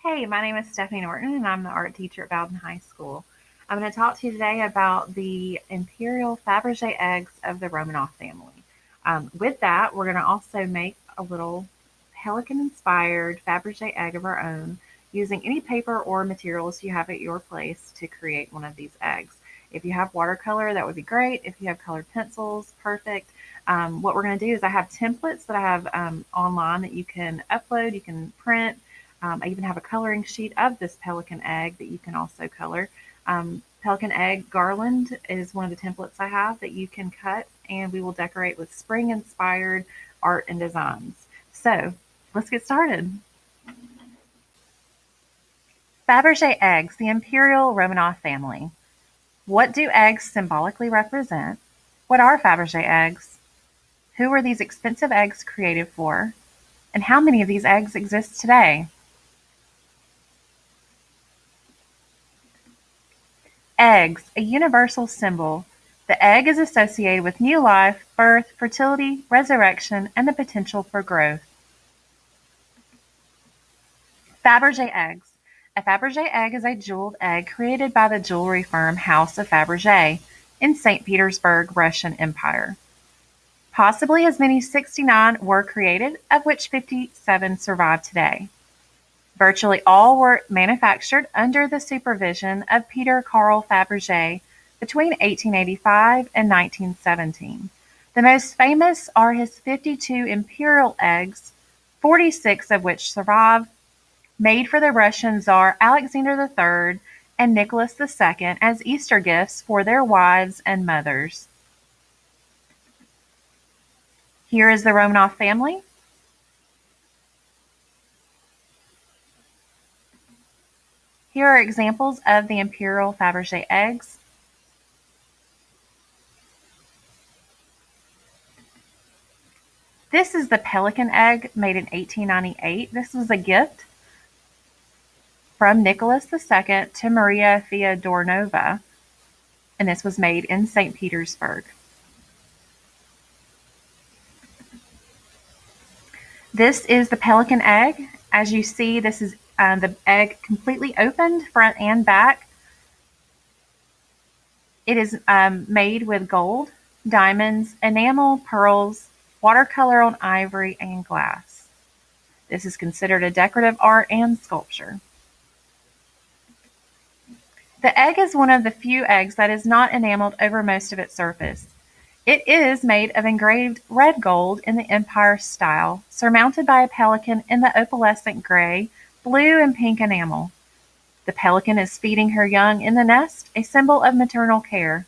Hey, my name is Stephanie Norton, and I'm the art teacher at Bowden High School. I'm going to talk to you today about the Imperial Faberge eggs of the Romanoff family. With that, we're going to also make a little pelican-inspired Faberge egg of our own using any paper or materials you have at your place to create one of these eggs. If you have watercolor, that would be great. If you have colored pencils, perfect. What we're going to do is I have templates that I have online that you can upload, you can print. I even have a coloring sheet of this pelican egg that you can also color. Pelican egg garland is one of the templates I have that you can cut, and we will decorate with spring-inspired art and designs. So let's get started. Faberge eggs, the Imperial Romanoff family. What do eggs symbolically represent? What are Faberge eggs? Who were these expensive eggs created for? And how many of these eggs exist today? Eggs, a universal symbol. The egg is associated with new life, birth, fertility, resurrection, and the potential for growth. Faberge eggs. A Faberge egg is a jeweled egg created by the jewelry firm House of Faberge in St. Petersburg, Russian Empire. Possibly as many as 69 were created, of which 57 survive today. Virtually all were manufactured under the supervision of Peter Carl Faberge between 1885 and 1917. The most famous are his 52 imperial eggs, 46 of which survive, made for the Russian Tsar Alexander III and Nicholas II as Easter gifts for their wives and mothers. Here is the Romanov family. Here are examples of the Imperial Faberge eggs. This is the pelican egg made in 1898. This was a gift from Nicholas II to Maria Feodorovna, and this was made in St. Petersburg. This is the pelican egg. As you see, this is the egg completely opened, front and back. It is made with gold, diamonds, enamel, pearls, watercolor on ivory, and glass. This is considered a decorative art and sculpture. The egg is one of the few eggs that is not enameled over most of its surface. It is made of engraved red gold in the Empire style, surmounted by a pelican in the opalescent gray, blue, and pink enamel. The pelican is feeding her young in the nest, a symbol of maternal care.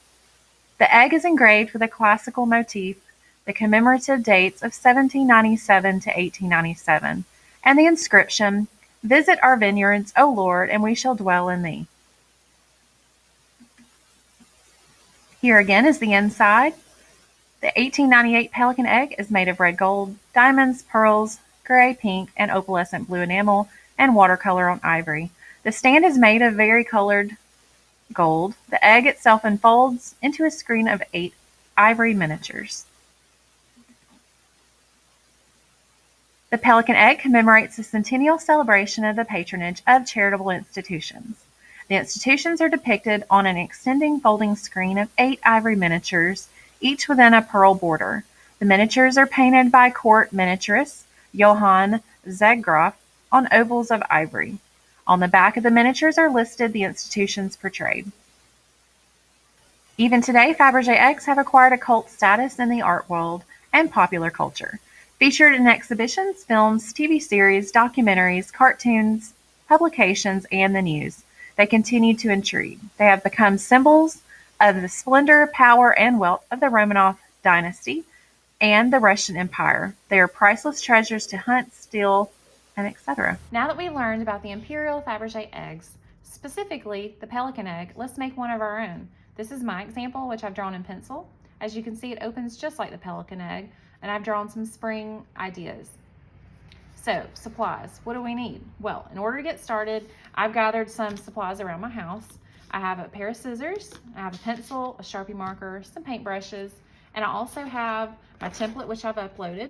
The egg is engraved with a classical motif, the commemorative dates of 1797 to 1897, and the inscription, "Visit our vineyards, O Lord, and we shall dwell in thee." Here again is the inside. The 1898 pelican egg is made of red gold, diamonds, pearls, gray, pink, and opalescent blue enamel, and watercolor on ivory. The stand is made of vari-colored gold. The egg itself unfolds into a screen of 8 ivory miniatures. The pelican egg commemorates the centennial celebration of the patronage of charitable institutions. The institutions are depicted on an extending folding screen of 8 ivory miniatures, each within a pearl border. The miniatures are painted by court miniaturist Johann Zeggroff on ovals of ivory. On the back of the miniatures are listed the institutions portrayed. Even today, Faberge eggs have acquired a cult status in the art world and popular culture. Featured in exhibitions, films, TV series, documentaries, cartoons, publications, and the news, they continue to intrigue. They have become symbols of the splendor, power, and wealth of the Romanov dynasty and the Russian Empire. They are priceless treasures to hunt, steal, and etc. Now that we learned about the Imperial Faberge eggs, specifically the pelican egg, let's make one of our own. This is my example, which I've drawn in pencil. As you can see, it opens just like the pelican egg, and I've drawn some spring ideas. So, supplies. What do we need? Well, in order to get started, I've gathered some supplies around my house. I have a pair of scissors, I have a pencil, a Sharpie marker, some paintbrushes, and I also have my template, which I've uploaded.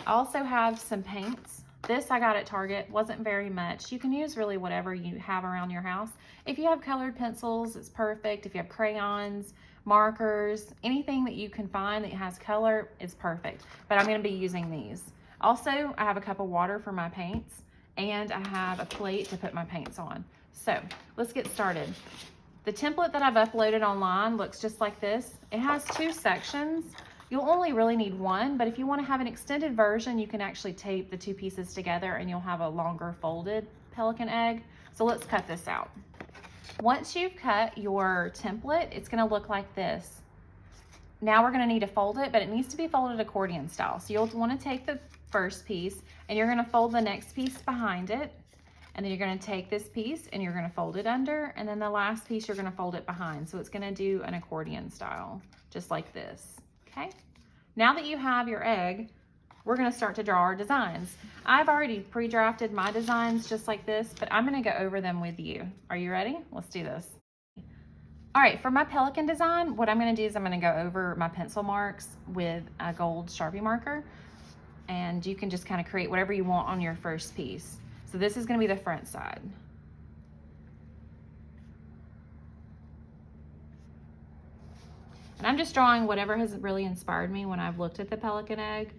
I also have some paints, This I got at Target, wasn't very much. You can use really whatever you have around your house. If you have colored pencils, it's perfect. If you have crayons, markers, anything that you can find that has color is perfect. But I'm gonna be using these. Also, I have a cup of water for my paints, and I have a plate to put my paints on. So let's get started. The template that I've uploaded online looks just like this. It has 2 sections. You'll only really need one, but if you want to have an extended version, you can actually tape the 2 pieces together and you'll have a longer folded pelican egg. So let's cut this out. Once you've cut your template, it's going to look like this. Now we're going to need to fold it, but it needs to be folded accordion style. So you'll want to take the first piece and you're going to fold the next piece behind it. And then you're going to take this piece and you're going to fold it under, and then the last piece you're going to fold it behind. So it's going to do an accordion style, just like this. Okay. Now that you have your egg, we're going to start to draw our designs. I've already pre-drafted my designs just like this, but I'm going to go over them with you. Are you ready? Let's do this. All right, for my pelican design, what I'm going to do is I'm going to go over my pencil marks with a gold Sharpie marker, and you can just kind of create whatever you want on your first piece. So this is going to be the front side. And I'm just drawing whatever has really inspired me when I've looked at the pelican egg.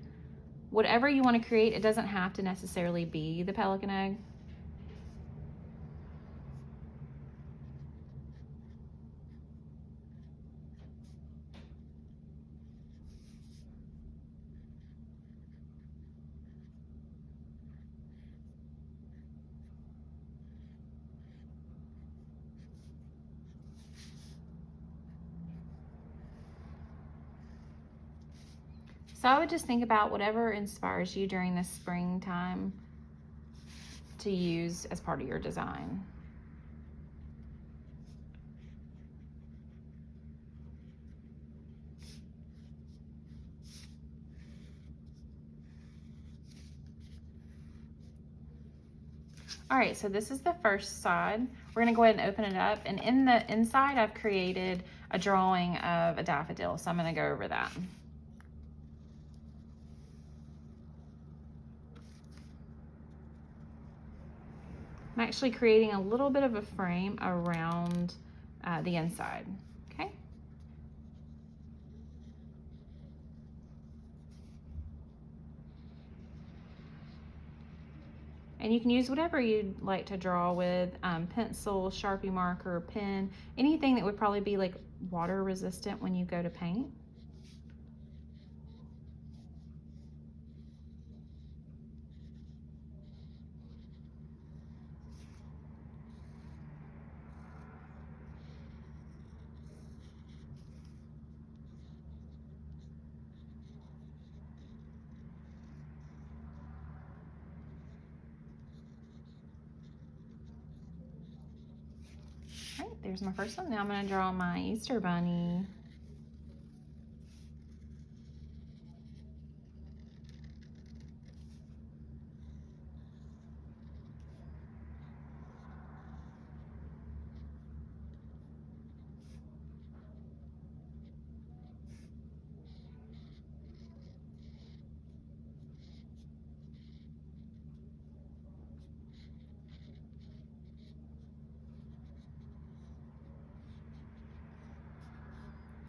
Whatever you want to create, it doesn't have to necessarily be the pelican egg. So I would just think about whatever inspires you during this springtime to use as part of your design. All right, so this is the first side. We're gonna go ahead and open it up, and in the inside I've created a drawing of a daffodil, so I'm gonna go over that. I'm actually creating a little bit of a frame around the inside, okay? And you can use whatever you'd like to draw with, pencil, Sharpie marker, pen, anything that would probably be like water resistant when you go to paint. All right, there's my first one. Now I'm gonna draw my Easter bunny.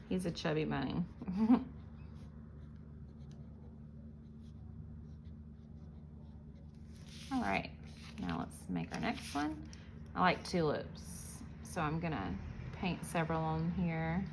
He's a chubby bunny. All right, now let's make our next one. I like tulips, so I'm gonna paint several on here.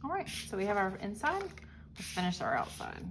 All right, so we have our inside. Let's finish our outside.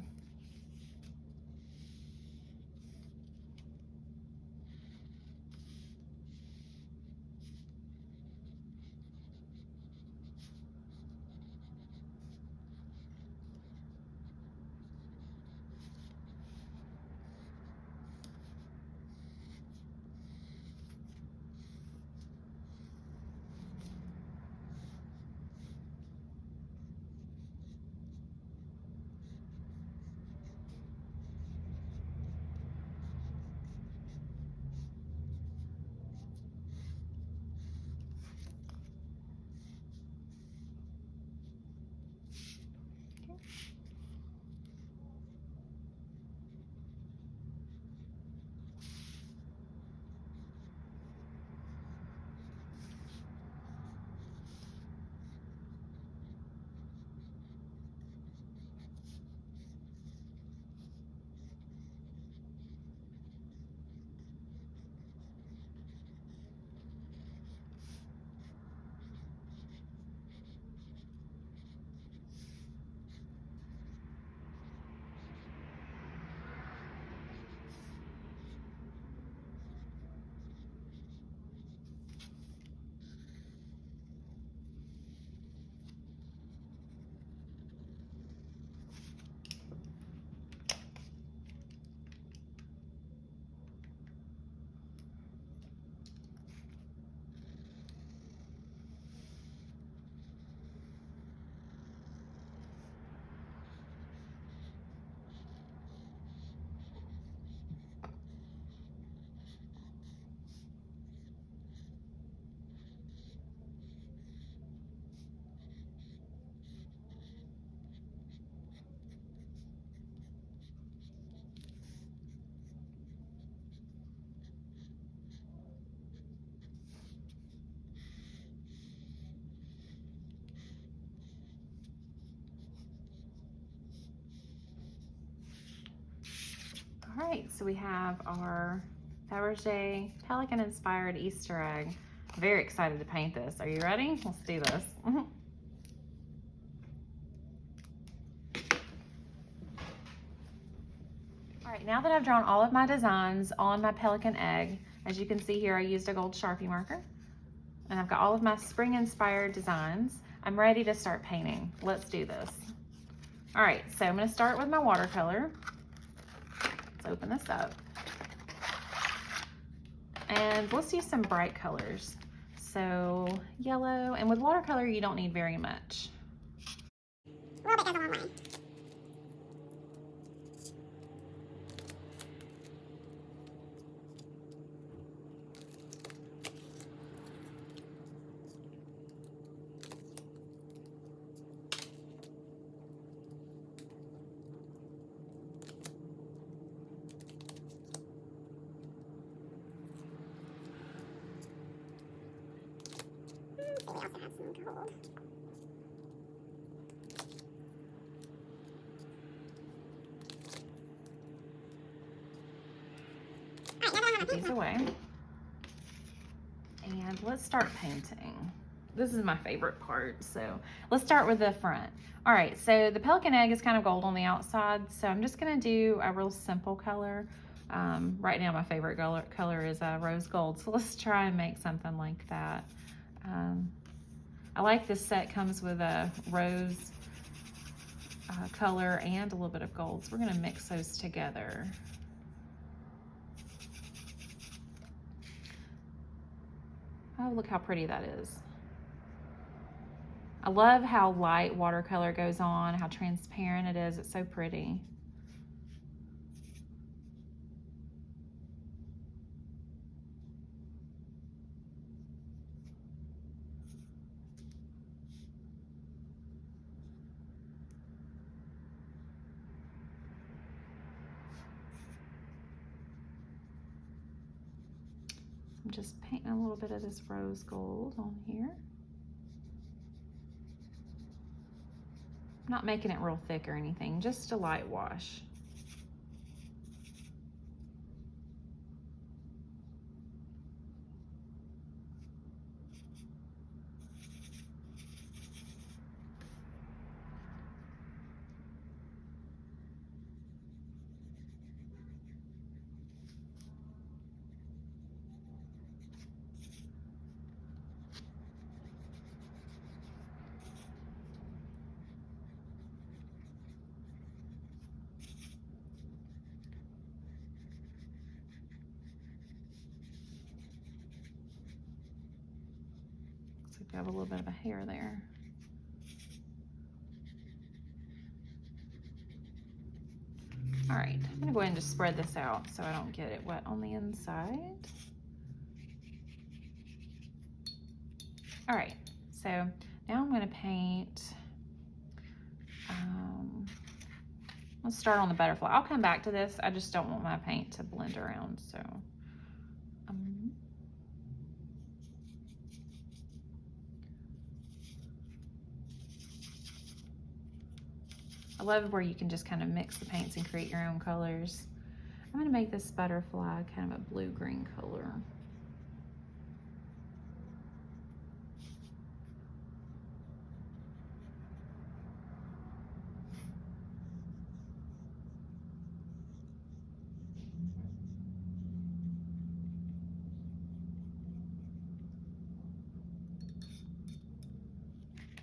All right, so we have our Faberge Pelican inspired Easter egg. Very excited to paint this. Are you ready? Let's do this. All right, now that I've drawn all of my designs on my pelican egg, as you can see here, I used a gold Sharpie marker, and I've got all of my spring inspired designs. I'm ready to start painting. Let's do this. All right, so I'm gonna start with my watercolor. Let's open this up. And let's use some bright colors. So yellow, and with watercolor, you don't need very much. A little bit goes a long way. We also have some gold. Put these away. And let's start painting. This is my favorite part, so let's start with the front. All right, so the pelican egg is kind of gold on the outside, so I'm just gonna do a real simple color. Right now my favorite color is rose gold, so let's try and make something like that. I like this set comes with a rose color and a little bit of gold, so we're gonna mix those together. Oh, look how pretty that is. I love how light watercolor goes on, how transparent it is. It's so pretty. I'm just painting a little bit of this rose gold on here. I'm not making it real thick or anything, just a light wash. Looks like we have a little bit of a hair there. All right, I'm gonna go ahead and just spread this out so I don't get it wet on the inside. All right, so now I'm gonna paint, let's start on the butterfly. I'll come back to this. I just don't want my paint to blend around, so. I love where you can just kind of mix the paints and create your own colors. I'm gonna make this butterfly kind of a blue-green color.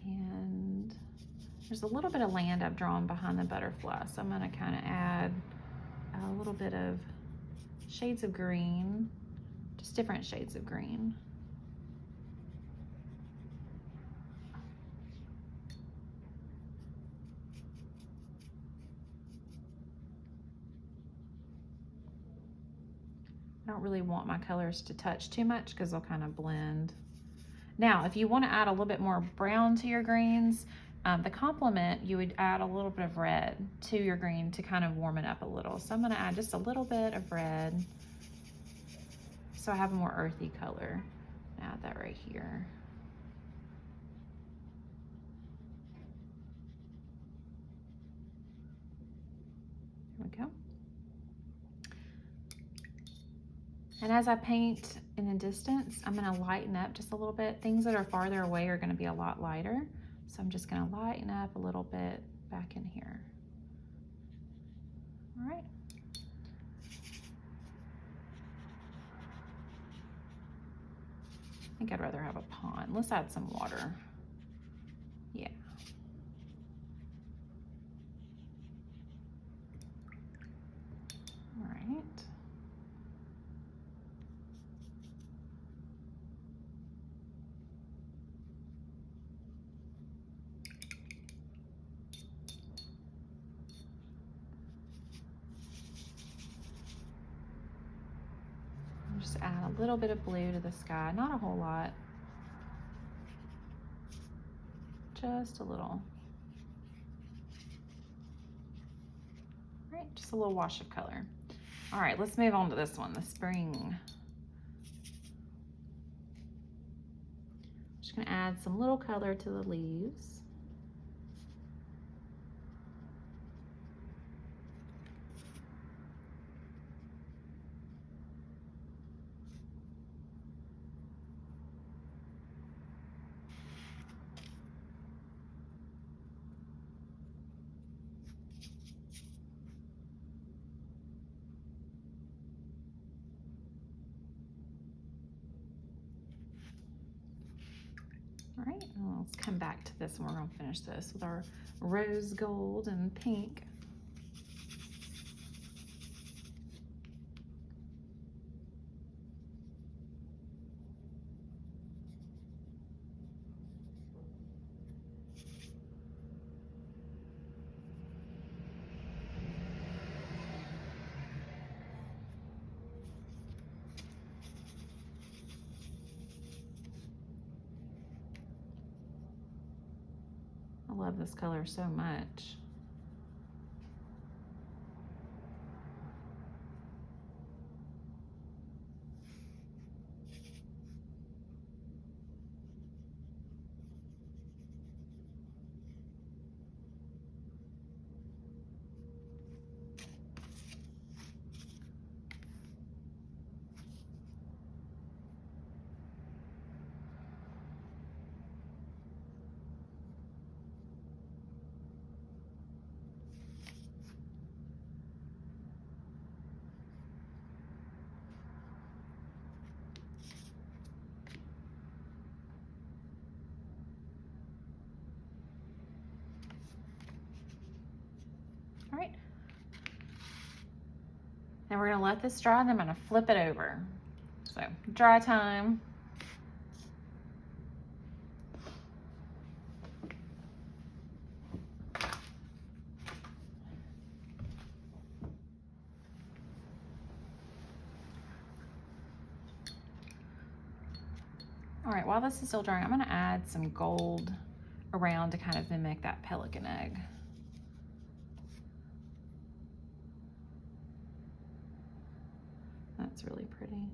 And there's a little bit of land I've drawn behind the butterfly, so I'm gonna kind of add a little bit of shades of green, just different shades of green. I don't really want my colors to touch too much because they'll kind of blend. Now, if you want to add a little bit more brown to your greens, the complement, you would add a little bit of red to your green to kind of warm it up a little. So I'm going to add just a little bit of red so I have a more earthy color. Add that right here. There we go. And as I paint in the distance, I'm gonna lighten up just a little bit. Things that are farther away are gonna be a lot lighter. So I'm just gonna lighten up a little bit back in here. All right. I think I'd rather have a pond. Let's add some water. Yeah. All right. Just add a little bit of blue to the sky, not a whole lot, just a little. All right, just a little wash of color. All right, let's move on to this one, the spring. Just gonna add some little color to the leaves. All right, let's come back to this and we're gonna finish this with our rose gold and pink. I love this color so much. All right. Now we're gonna let this dry and then I'm gonna flip it over. So dry time. All right, while this is still drying, I'm gonna add some gold around to kind of mimic that pelican egg. That's really pretty.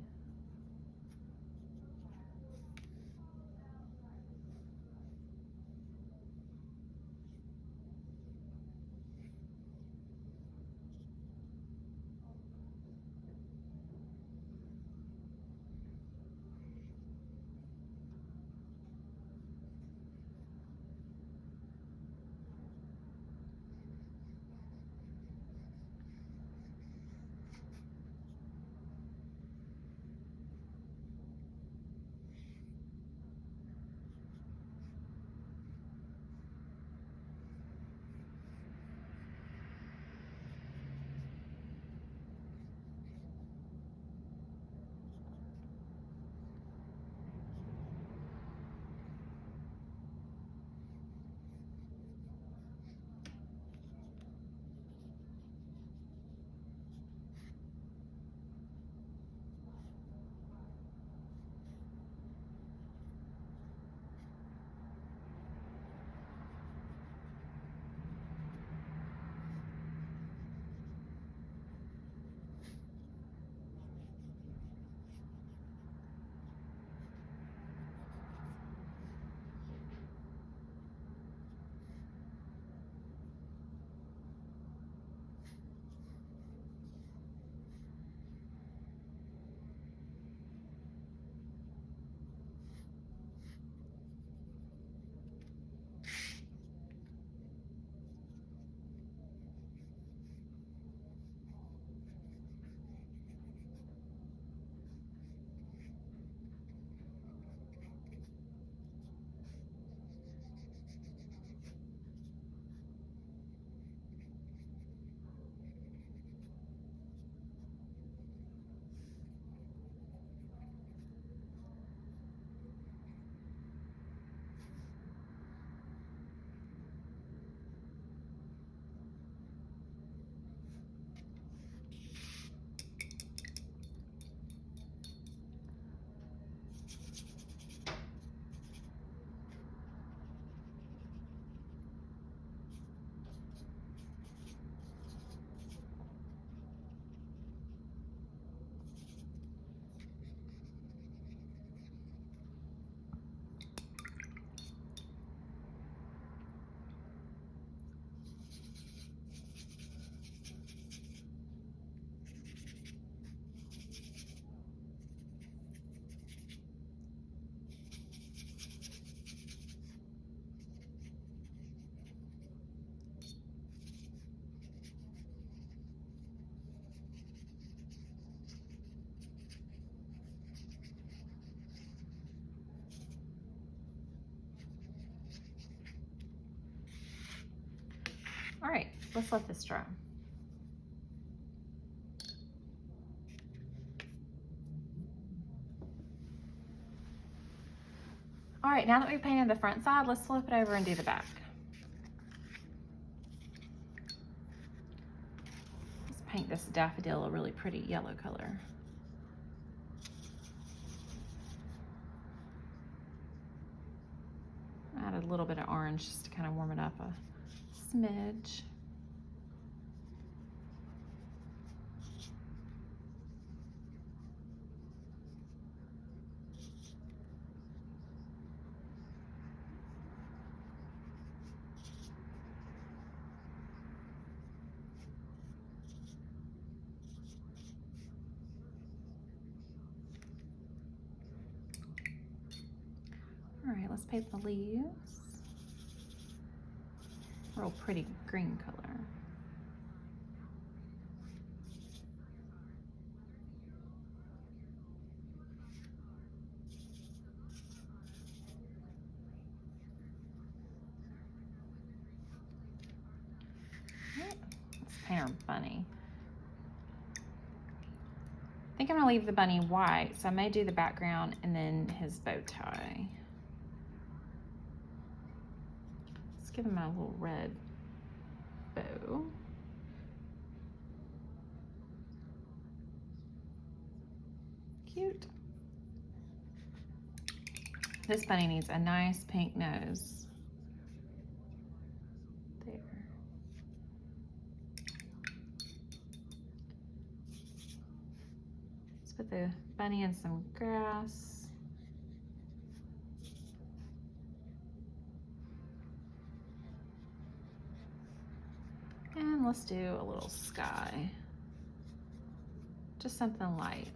All right, let's let this dry. All right, now that we've painted the front side, let's flip it over and do the back. Let's paint this daffodil a really pretty yellow color. Add a little bit of orange just to kind of warm it up a smidge. All right, let's paint the leaves. Real pretty green color. All right, let's paint our bunny. I think I'm gonna leave the bunny white, so I may do the background and then his bow tie. Let's give him a little red bow. Cute. This bunny needs a nice pink nose. There. Let's put the bunny in some grass. And let's do a little sky. Just something light.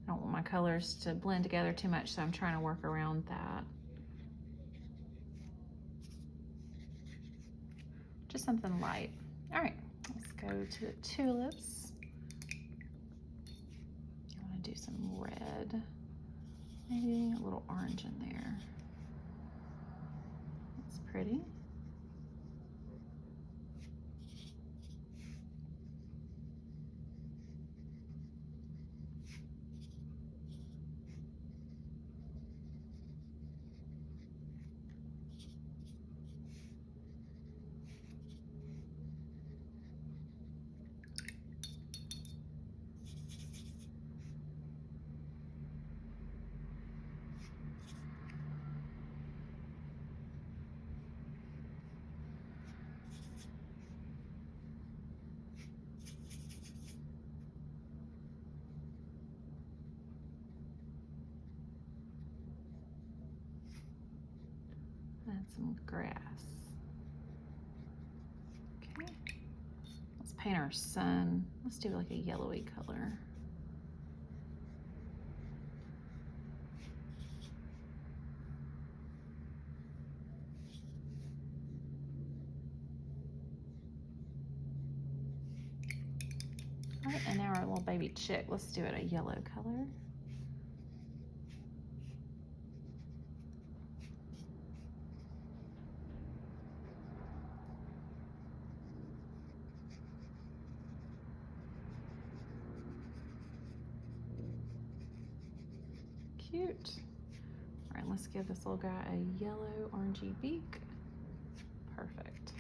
I don't want my colors to blend together too much, so I'm trying to work around that. Just something light. All right, let's go to the tulips. I want to do some red, maybe a little orange in there. That's pretty. Add some grass. Okay, let's paint our sun. Let's do like a yellowy color. All right, and now our little baby chick, let's do it a yellow color. Cute. All right, let's give this little guy a yellow orangey beak. Perfect.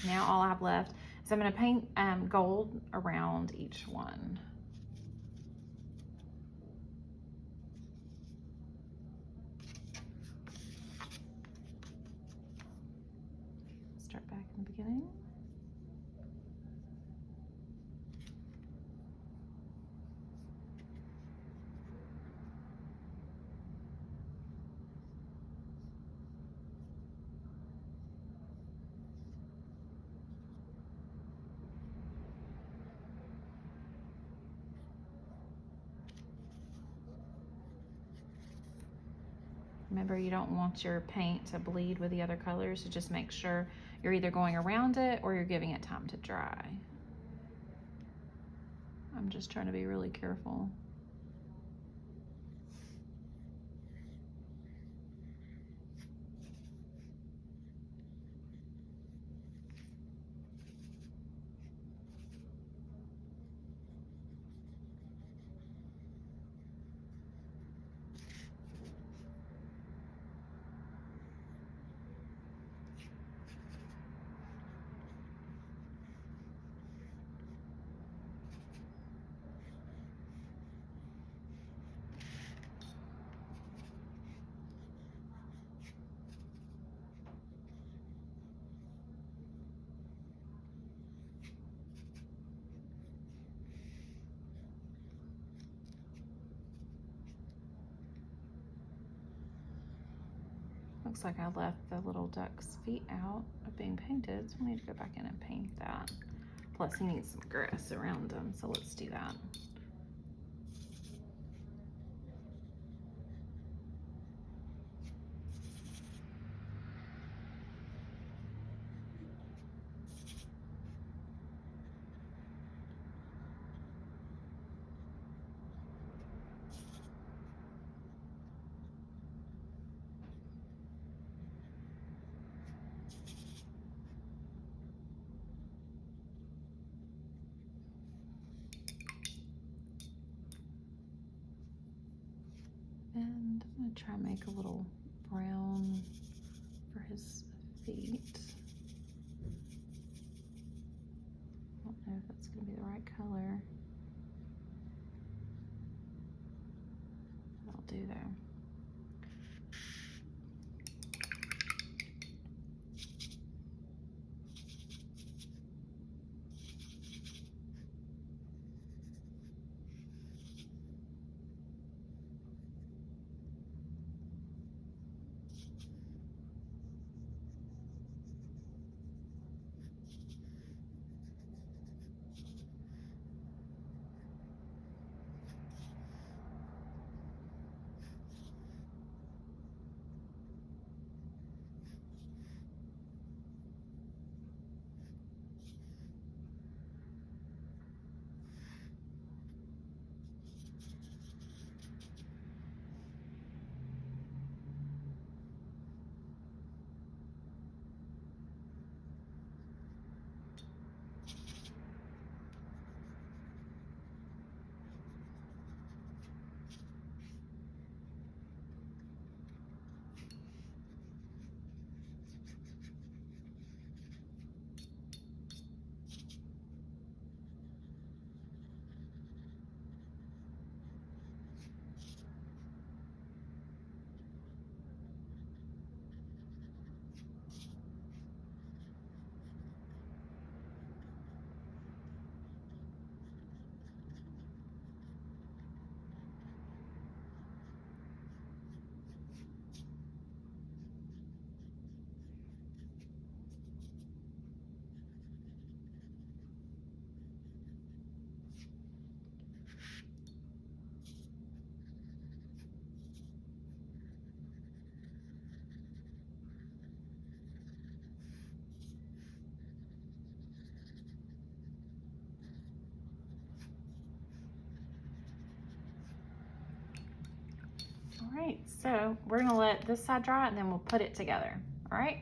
Now all I have left is I'm going to paint gold around each one. Start back in the beginning. Remember, you don't want your paint to bleed with the other colors, so just make sure you're either going around it or you're giving it time to dry. I'm just trying to be really careful. Looks like I left the little duck's feet out of being painted, so we need to go back in and paint that. Plus he needs some grass around him, so let's do that. And I'm gonna try and make a little brown for his feet. I don't know if that's gonna be the right color. I'll do though. All right, so we're gonna let this side dry and then we'll put it together. All right.